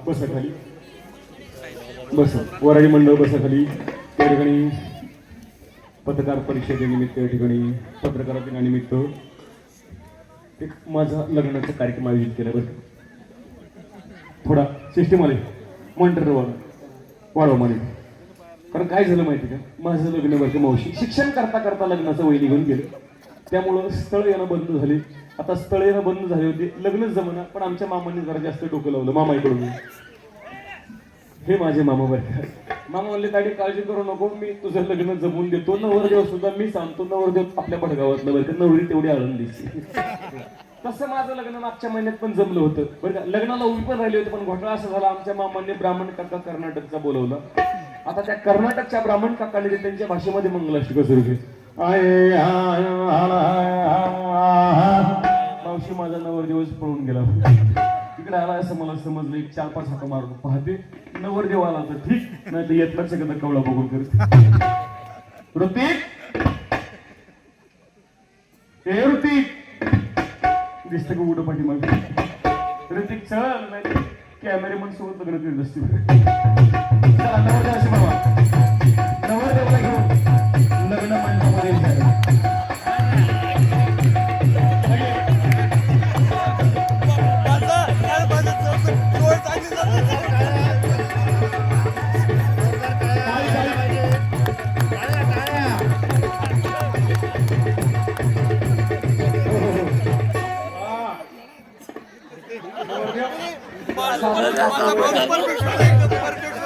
बसा खाली बस. वराडी मंडळ बसा खाली. त्या ठिकाणी पत्रकार परिषदेनिमित्त या ठिकाणी पत्रकार दिनानिमित्त एक माझा लग्नाचा कार्यक्रम आयोजित केला. बरं थोडा सिस्टीम आले मॉनिटर वाढवा माने. कारण काय झालं माहिती का, माझं लग्न बरं मावशी शिक्षण करता करता लग्नाचं वय निघून गेलं. त्यामुळं स्थळ येणं बंद झाले. आता स्थळ येणं बंद झाले होते, लग्नच जमना. पण आमच्या मामांनी जरा जास्त डोकं लावलं मामाईकडून. हे माझे मामा बरं. मामा म्हणले ताडी काळजी करू नको, मी तुझं लग्न जमवून देतो. नवरदेव सुद्धा मी सांगतो, नवरदेव आपल्या भडगावातलं बरं का, नवरी तेवढी आळंदीची. तसं माझं लग्न मागच्या महिन्यात पण जमलं होतं बरं का. लग्नाला उभी पण राहिली होती, पण घोटाळा असा झाला, आमच्या मामांनी ब्राह्मण काका कर्नाटकचा बोलवला. आता त्या कर्नाटकच्या ब्राह्मण काकाने त्यांच्या भाषेमध्ये मंगलाष्टक सुरू केली. मावशी माझा नवरदेवच पळून गेला. तिकडे आला असं मला समजलं. एक 4-5 हाका मारून पाहते नवरदेव आला तर ठीक, नाही तर येतलाच कदा कवळा बघून करते. ऋतिक हे ऋतिक दिसतं का उडं पाठीमागे. ऋतिक चल, नाही कॅमेरेमन सोबत लग्न करीत असते. नवरदेव असे बाबा नवरदेवाला घेऊन लग्न मंडपामध्ये झालं.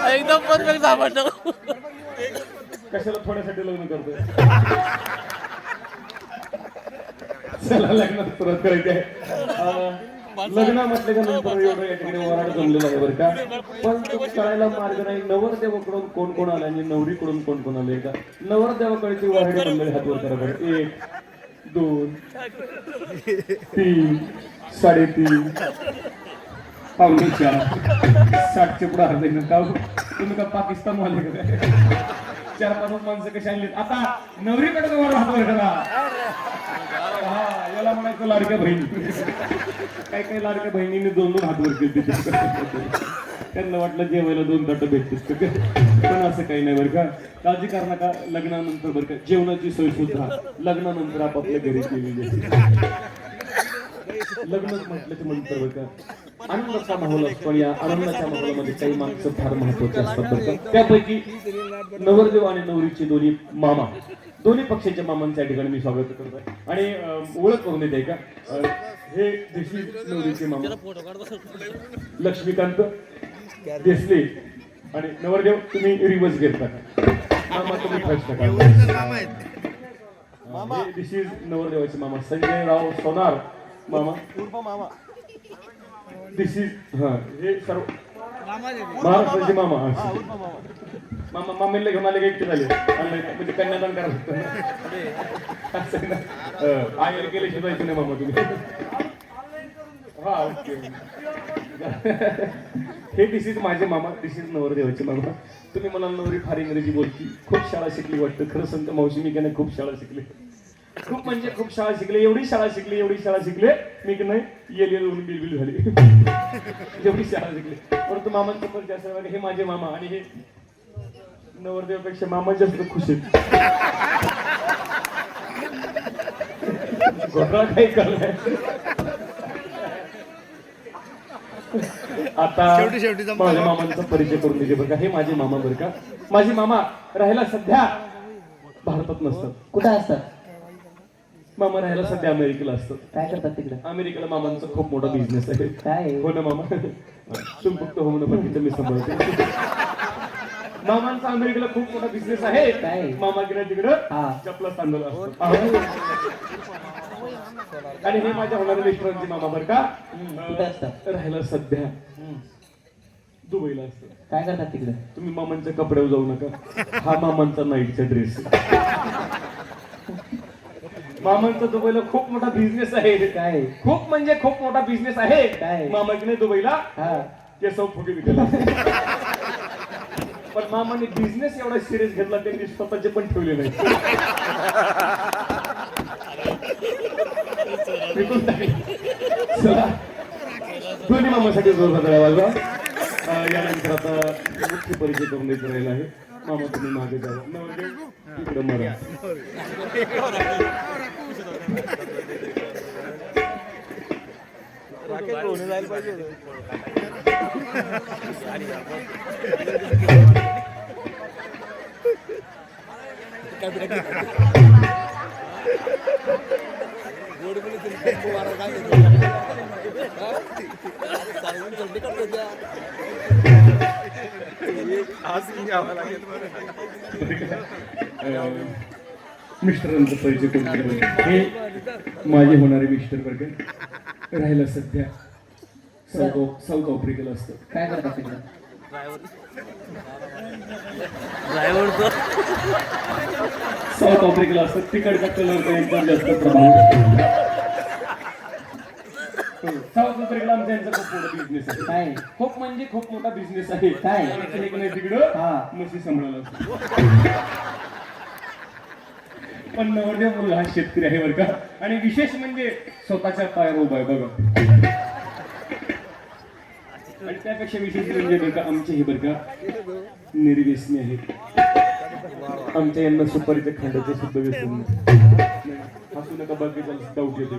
एकदम परफेक्ट सापडतो. कशाला थोड्यासाठी लग्न करतोय. चला लग्नात सुरुवात करायची आहे. लग्न म्हटलं का नंतर एवढं या ठिकाणी वराड जमलेलं आहे बरं का. पण तो कळायला मार्ग नाही. नवरदेवाकडून कोण कोण आले आणि नवरीकडून कोण कोण आले का. नवरदेवाकडची वराडी मंडळी हात वर करा बरं. 1 2 3 3.5 पावणे 4 60च्या पुढे अर्धे का तुम्ही का पाकिस्तान वाले का. 4-5 माणसं कशी आणली. आता नवरीकडे तुम्हाला हात वर करा. हा याला म्हणायचं लाडक्या बहिणी. काही लाडक्या बहिणीने 2-2 हात वर केले. त्यांना वाटलं जेवायला 2 ताटं भेटतील. पण असं काही नाही बरं का. काळजी करू नका. लग्नानंतर बरं का जेवणाची सोय सुद्धा लग्नानंतर आपापल्या घरी केलेली आहे. लग्न म्हटल्याच्या नंतर बरं का आनंदाचा माहोल असतो. या आनंदाच्या माहोलामध्ये काही माणसं फार महत्वाचे असतात बरं का. त्यापैकी नवरदेव आणि नवरीचे दोन्ही मामा, दोन्ही पक्षाच्या मामांच्या ठिकाणी मी स्वागत करतोय. आणि ओळख करून देते का, हे देशी नवरीचे मामा लक्ष्मीकांत देसले. आणि नवरदेव तुम्ही रिवर्स घेता मामा, तुम्ही फर्स्ट नका. दिस इज नवरदेवाचे मामा संजय राव सोनार मामा. दिस इज हे सर्व महाराष्ट्राचे मामा. मामा मामीला घेऊन आले का एकटे झाले म्हणजे कन्यादान करा शकतो. आईला केले शिवायचं नाही मामा तुम्ही. हा ओके. हे दिस इज माझे मामा. दिस इज नवरदेवाचे मामा. तुम्ही मला नवरी फार इंग्रजी बोलती, खूप शाळा शिकली वाटतं. खरं सांगतो मावशी मी काय खूप शाळा शिकले. खूप म्हणजे खूप शाळा शिकले. एवढी शाळा शिकली मी की नाही येल बिलबिल झाली. एवढी शाळा शिकली. परंतु मामांचं पण जास्त हे माझे मामा. आणि हे नवरदेवापेक्षा मामा जास्त खुश आहेत. घोटाळा काही करलाय. आता माझ्या मामांचा परिचय करून द्यायचे बरं का. हे माझे मामा बरं का. माझे मामा राहायला सध्या भारतात नसतात. कुठे असतात मामा? राहायला सध्या अमेरिकेला असतात. काय करतात तिकडे? अमेरिकेला मामांचा खूप मोठा बिझनेस आहे. काय हो ना मामा. तुम्ही फक्त हो ना बाकीचं मी सांभाळते. मामांचा अमेरिकेला खूप मोठा बिझनेस आहे. काय मामा गेला तिकडं चपला तांदूळ असतो. आणि हे माझ्या होणाऱ्या मिस्टरांचे मामा बरं का. कुठे असतात? राहायला सध्या दुबईला असतात. काय करतात तिकडे? तुम्ही मामांच्या कपड्यावर जाऊ नका. हा मामांचा नाईटचा ड्रेस. मामांचा दुबईला खूप मोठा बिझनेस आहे. काय? खूप म्हणजे खूप मोठा बिझनेस आहे. काय? मामाने दुबईला केसव फुगे विकला. पण मामाने बिझनेस एवढा सिरियस घेतला त्यांनी स्वतःचे पण ठेवले नाही. दोन्ही मामासाठी जोरदार वाजवा. यानंतर आता मुख्य परिचय करून द्यायचा राहिला आहे. मामा तुम्ही मागे जावा. नवरदेव इकडं मरा. मिस्टरांचा परिचय करून दिला. हे माझे होणारे मिस्टर वर्ग राहायला सध्या साऊथ आफ्रिकेला असतं. काय करतात तिकडं? ड्रायव्हर तो साऊथ आफ्रिकेला असतात. तिकडच्या कलर एकदम जास्त प्रभाव. साऊथ आफ्रिकेला आमचा यांचा खूप मोठा बिझनेस आहे. काय? खूप म्हणजे खूप मोठा बिझनेस आहे. काय? आमच्या इकडे तिकडं हा. म्हशी सांभाळायला असतो. पण नवरदेव मुलगा हा शेतकरी आहे बरं का. आणि विशेष म्हणजे स्वतःच्या पायावर उभा आहे बघा. आणि त्यापेक्षा विशेष म्हणजे बरं का आमचे हे बरं का निर्व्यसनी आहेत. आमच्या यांना सुपारीच्या खांडाचे सुद्धा व्यसन नाही. हसू नका बाकीचा डाऊट येते.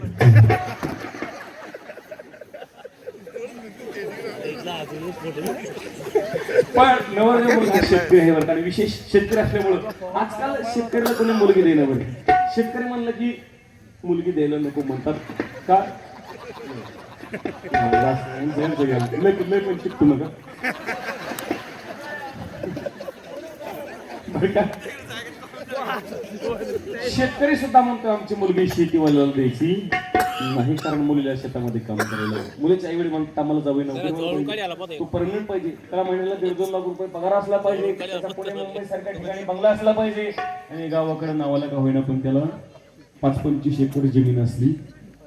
पण नवरदेव मुलगा शेतकरी आहे बरं. आणि विशेष शेतकरी असल्यामुळं आजकाल शेतकऱ्याला कोणी मुलगी देणं बरं. शेतकरी म्हणलं की मुलगी द्यायला नको म्हणतात का? लय पण शिकतो नका बरं का. शेतकरी सुद्धा म्हणतो आमची मुलगी शेतीवाल्याला द्यायची नाही, कारण मुलीला शेतामध्ये काम करायला. मुलीच्या आई वडील म्हणतात कामाला जावे नोकरी, तू परमनंट पाहिजे, त्याला महिन्याला 1.5-2 लाख रुपये पगार असला पाहिजे, त्याचा पुणे मुंबई सारख्या ठिकाणी बंगला असला पाहिजे, आणि गावाकडे नावाला का होईना पण त्याला 5-25 एकर जमीन असली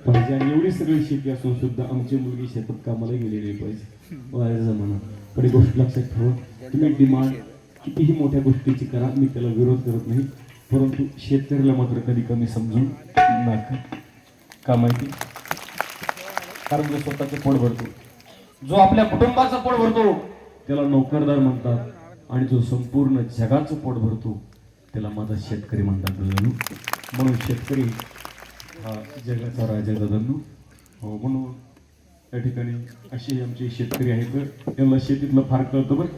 पाहिजे. आणि एवढी सगळी शेती असून सुद्धा आमची मुलगी शेतात कामाला गेलेली पाहिजे. वाया जमाना. पण एक गोष्ट लक्षात ठेवा, तुम्ही डिमांड कितीही मोठ्या गोष्टीची करा, मी त्याला विरोध करत नाही, परंतु शेतकऱ्याला मात्र कधी कमी समजून नका. का माहिती? कारण जो स्वतःचं पोट भरतो, जो आपल्या कुटुंबाचं पोट भरतो त्याला नोकरदार म्हणतात, आणि जो संपूर्ण जगाचं पोट भरतो त्याला माझा शेतकरी म्हणतात. म्हणून शेतकरी हा जगाचा राजा दादांनो. हो, म्हणून या ठिकाणी अशी आमचे शेतकरी आहेत. त्यांना शेतीतलं फार कळतं बरं.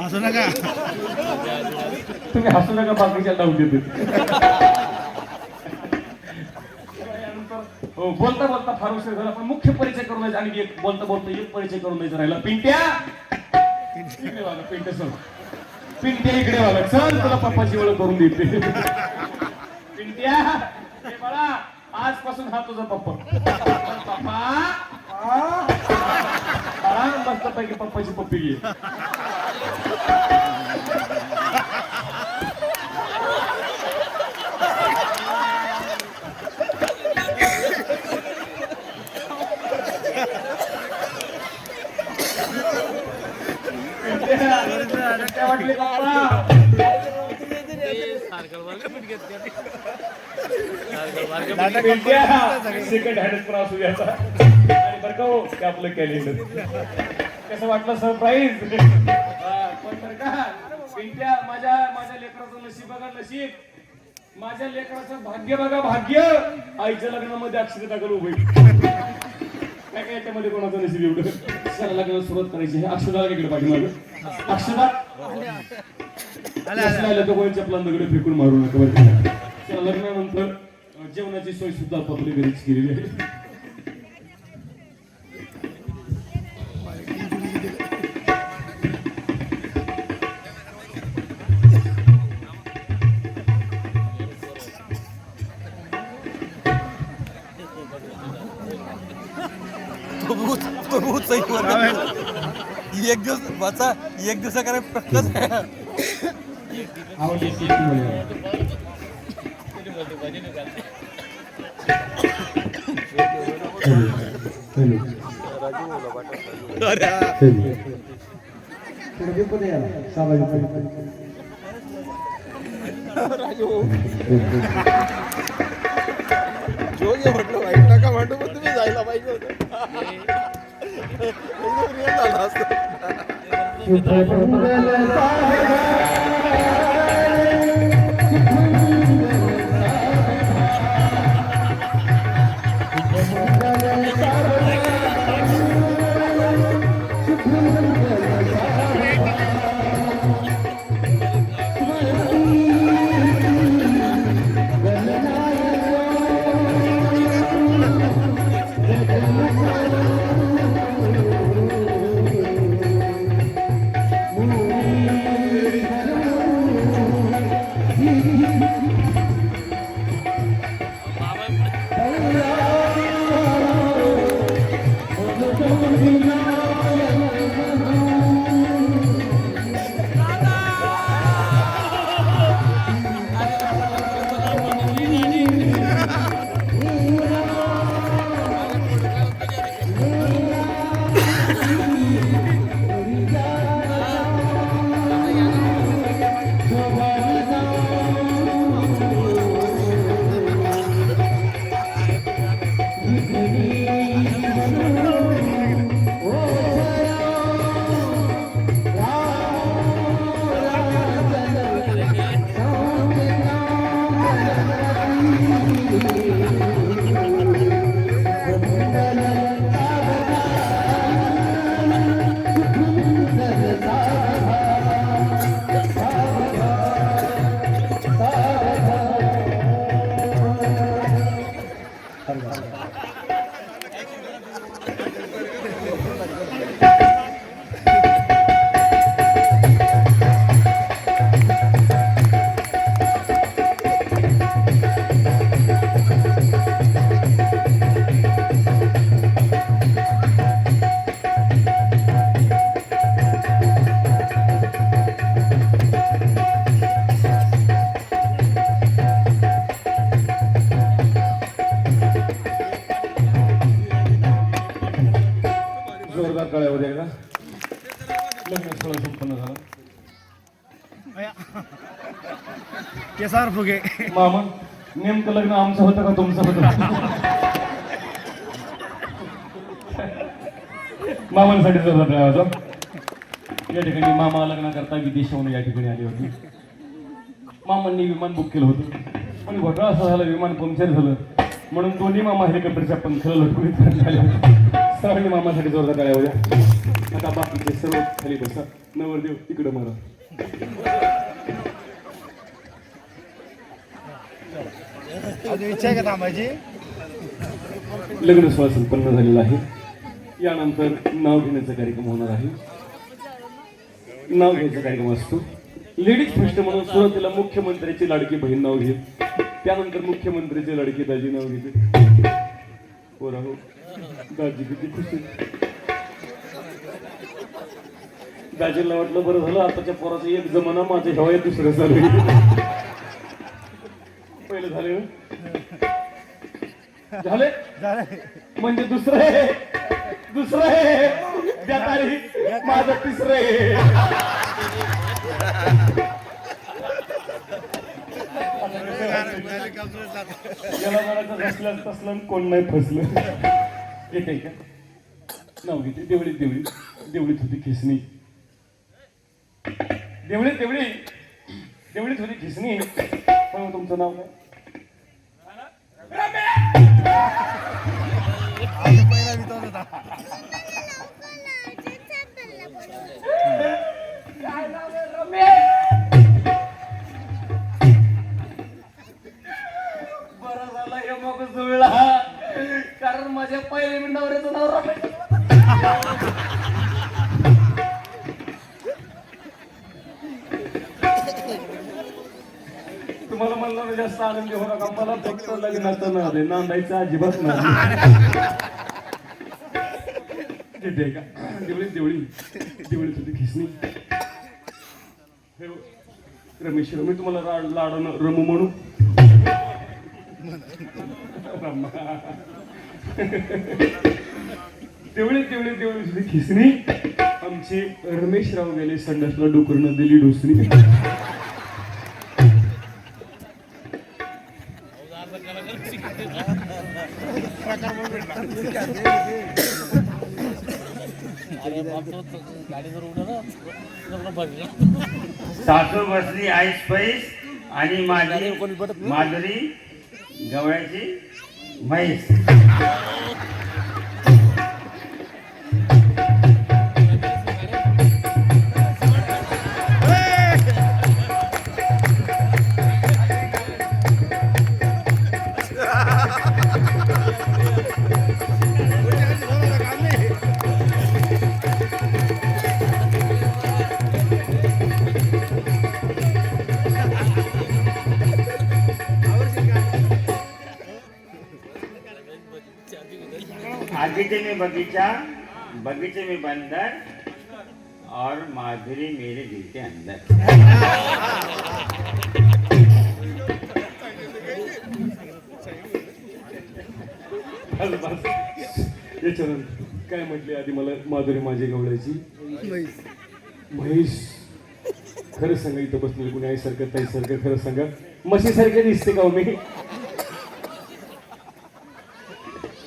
असं नका तुम्ही हसू नका, बाकीच्या डाऊट येते. हो, बोलता बोलता फार उशीर झाला, पण मुख्य परिचय करून द्यायचा. आणि एक बोलता बोलता एक परिचय करून द्यायचा राहिला. पिंट्या इकडे वागा. पिंट्या सर, पिंट्या इकडे वागा. चल तुला पप्पाची ओळख करून देते. पिंट्या हे बाळा, आजपासून हा तुझा पप्पा. पप्पा बाळा, मस्त पैकी पप्पाची पप्पी घे. वाटले सेकंड हँड पण असू द्याचा. आणि बरं का हो, ते आपलं कॅलेंडर कसं वाटलं सरप्राईज. पण बरं का पिंट्या, माझ्या लेकराचं नशीब बघा, नशीब. माझ्या लेकराचं भाग्य बघा, भाग्य. आईच्या लग्नामध्ये अक्षर टाकलं उभे. काय काय याच्यामध्ये कोणाचं नशीब एवढं. चला लग्नाला सुरुवात करायची आहे. अक्षदा इकडे पाठीमागं. अक्षदा तो कोणच्या प्लान दगड फेकून मारू नका बरं. चला लग्नानंतर जेवणाची सोय सुद्धा आपल्या घरीच केलेली आहे. तो बहुत सही हुआ. एक दिवस वाचा, एक दिवसा कराय प्रश्नच आहे. म्हटलं वाईट नका म्हणतो, पण तुम्ही जायला पाहिजे होतं. जोरदार टाळ्या होत्या एकदा. लग्न स्थळ संपन्न झालं. केसार फुगे. मामा नेमकं लग्न आमचं होतं का तुमचं होतं? मामांसाठी जोरदार टाळ्या होता. या ठिकाणी मामा लग्नाकरता विदेशाहून या ठिकाणी आले होते. मामांनी विमान बुक केलं होतं, पण घोटाळा असा झाला, विमान पंक्चर झालं, म्हणून दोन्ही मामा हेलिकॉप्टरच्या पंखाला लटकून झाले होते. सर्वांनी मामासाठी जोरदार टाळ्या होत्या. आता बाकीचे सर्व खाली बसा. नवरदेव तिकडं मारा. अजून इच्छा आहे का थांबायची? लग्न सोहळा संपन्न झालेला आहे. यानंतर नाव घेण्याचा कार्यक्रम होणार आहे. नाव घ्यायचा कार्यक्रम असतो. लेडीज फर्स्ट म्हणून सुरुवातीला मुख्यमंत्र्याची लाडकी बहीण नाव घेत, त्यानंतर मुख्यमंत्र्याची लाडकी दाजी नाव घेते. पोरा हो, दाजी किती खुशी. दाजीला वाटलं बरं झालं, आताच्या पोराचं एक जमाना, माझ्या हेवाय दुसरं चालू आहे. पहिलं झाले ना? झाले म्हणजे दुसरं आहे, दुसरं आहे त्या तारीख माझं तिसरं आहे. याला जरा घसल्यास तसलं कोण नाही फसलं. येते का नाव घेते. देवळीत देवळी, देवळीत होती खिसणी. देवळीत देवळी, देवळीत होती खिसणी. पण तुमचं नाव काय? पहिला विचारत होता. बरं झालं हे मग जुळला, कारण माझ्या पहिल्या नवऱ्याचं नाव रमेश. तुम्हाला म्हणलं जास्त आनंदी हो नका, मला फक्त लग्नाचं नाव दे, नांदायचं अजिबात नाही. येते का? देवळीत देवळी, देवळीत होती खिसणी. रमेश, मी तुम्हाला लाडानं रमू म्हणू. देवळीत देवळीत देवळीत होती खिसणी. आमचे रमेशराव गेले संडासला, डुकरनं दिली डोसणी. सासू बसली आईस पैस आणि माझी माधुरी गवळ्याची म्हैस. आगे में बगीचा, बगीचे में बंदर और माधुरी मेरे दिल के अंदर. याच्यानंतर काय म्हटले आधी मला माधुरी माझी गवळ्याची म्हैस. खरं सांगा इथं बसलेलं कुणी आईसारखं ताईसारखं खरं सांगा म्हशीसारखे दिसते का हो मी?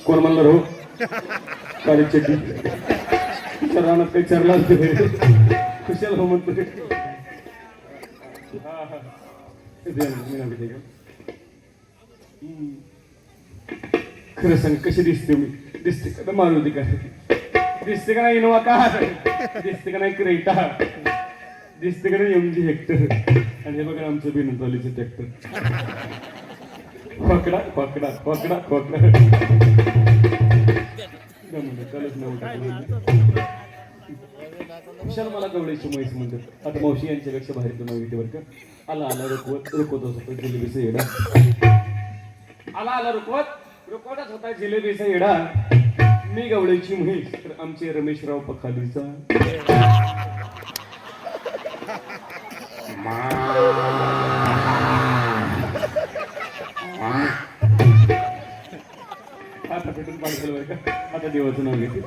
कोण म्हणलं राहू काळी चड्डी रानात काही चरला खुशाल हो म्हणतो. खरं सांग कशी दिसते मी? दिसते का मारुती का? दिसते का नाही इनोवा का? दिसते का नाही क्रेटा? दिसते का नाही एमजी हेक्टर? आणि हे बघा आमचं बिनतवालीचं ट्रॅक्टर. पकडा पकडा पकडा पकडा विशाल मला गवळ्याची म्हैस म्हणतात. आता मावशी यांच्यापेक्षा बाहेर नाव घेते बरं का. आला आला रुकवत रुकवतच होता जिलेबीचा येडा. आला आला रुकवत रुकवतच होता जिलेबीचा येडा. मी गवळ्याची म्हैस तर आमचे रमेशराव पखालीचा. आता भेटून पाणी बरं का. आता देवाचं नाव घेते.